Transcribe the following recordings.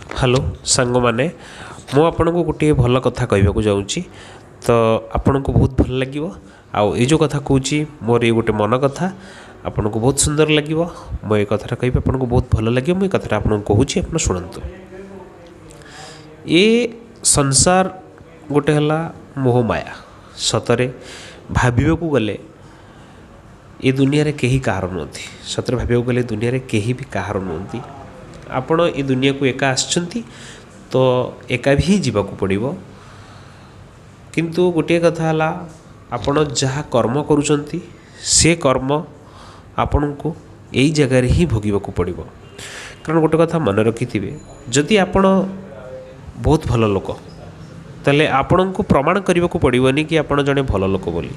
Hello सांग मैंने मु आपन को गोटे भल कथा कहवाक जाऊँगी तो आपन को बहुत भल लगे आउ ये जो कथा कहूँ मोर ये गोटे मन कथा आपन को बहुत सुंदर लगे मुझे ये कथा कह आपन को बहुत भल लगे मुझे कथा आपन कहूँ आप शुणु। ये संसार गोटे है मोहमाया सतरे भाविबा को गले ये दुनिया रे कहीं कहार नुहति सतरे भाविबा को गले दुनिया रे कहीं भी कहार नुहति आपण ये दुनिया को एका आछंती तो एका भी जीवाक पड़ो किंतु गोटे कथा है आपण जहाँ कर्म करुचंती से कर्म आपण को यही जगार ही भोगवाक पड़ो कारण गोटे कथा मन रखि जदि आपण बहुत भल लोक ताले आपण को प्रमाण करने को पड़ोनी कि आपण जड़े भल लोक बोली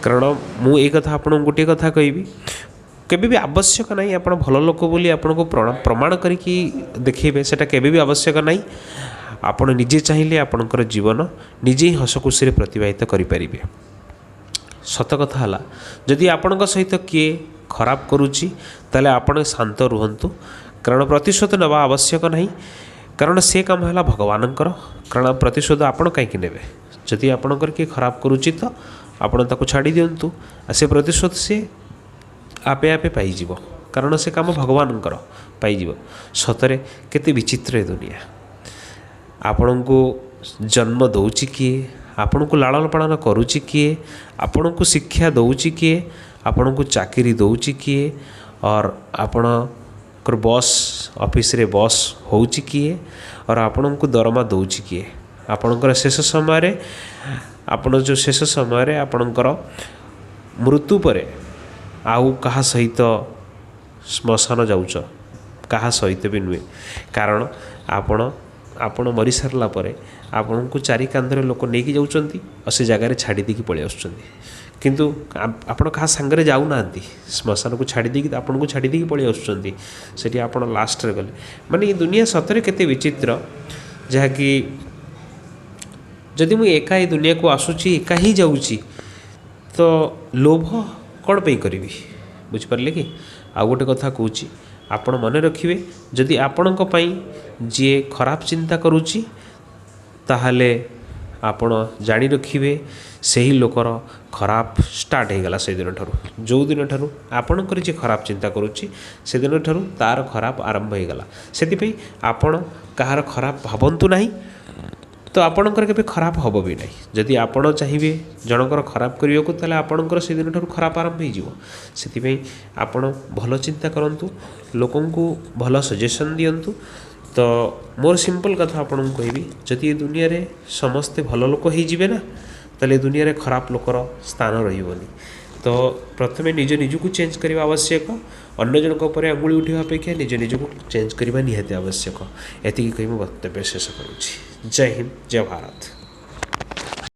कारण मु ये कथा आपण गोटे कथा कहबी केबे भी आवश्यक नहीं आप भल लोक बोली आपन को प्रमाण करके देखेबे सेटा केबे भी आवश्यक नहीं आपण निजे चाहिए आपणकर जीवन निजे ही हस खुशी प्रतिवाहित करें। सत कथा है जदि आपण सहित किए खराब करुच्ची ताले आपण शांत रुहंतु कारण प्रतिशोध नवा आवश्यक नहीं कारण से काम है भगवानंकर कारण प्रतिशोध आपण कहीं नेबे जदि आपणकर किए खराब करुच्ची तो आपण ताको छाड़ी दिंतु से प्रतिशोध से आपे आपे पाइज कारण से काम भगवानंकर पाइज सतरे केते विचित्र है दुनिया आपण को जन्म दौची किए आपण को लालन पालन करुच्ची किए आपण को शिक्षा दौची किए आपण को चाकरी दौची किए और आपण बस ऑफिस रे बस होउची किए और आपण को दरमा दौची किए आपणकर शेष समय आपण जो शेष समय आपणकर मृत्यु परे आउ कहा सहित श्मशान जाऊच कहा सहित भी नुहे कारण आपण आपण मरी सारला परे आपण को चारि कांधरे लोक नहीं जाऊँच से जगार छाड़ी देकी पलि आसुच्चंती किंतु आपण कहा सांगरे जाऊ नांती श्मशान को छाड़ी देकी आपण को छाड़ी देकी पलि आसुच्चंती सेठी आपण लास्ट रे गले माने ये दुनिया सतरे केते विचित्र जहाँकि जदि मु एका ये दुनिया को आसुची एका ही जाऊँची तो लोभ कौन पे करी बुझिपारे कि आउ गोटे कथा कहूँ आपण मन रखिए जदि आपण जी खराब चिंता करुच्ची ताहले आपण जानी रखिए से ही लोकर खराब स्टार्ट हो गला से दिन ठारू जो दिन ठारू आपणकर जी खराब चिंता करुच्ची से दिन ठारू तार खराब आरंभ हो गला से आपण कहार खराब भावंतु नहीं तो आपणकर केबे खराब हम भी नहीं जदि आपण चाहिए जनकर खराब करने को ताले आपणकर से दिन ठारू खराब आरंभ हो से आपण भल चिंता करंतु लोकन को भल सजेशन दियंतु। तो मोर सिंपल कथा आपन को कहबी जदि ये दुनिया रे समस्ते भल लोक हो जिवे ना ताले दुनिया रे खराब लोकर स्थान रहिबनी। तो प्रथमे निज निजको चेंज करवा आवश्यक अन्य जनक उपर आंगुली उठा अपेक्षा निज निजको चेंज करवा निहाती आवश्यक एति कही वक्तव्य शेष करुँची। जय हिंद जय भारत।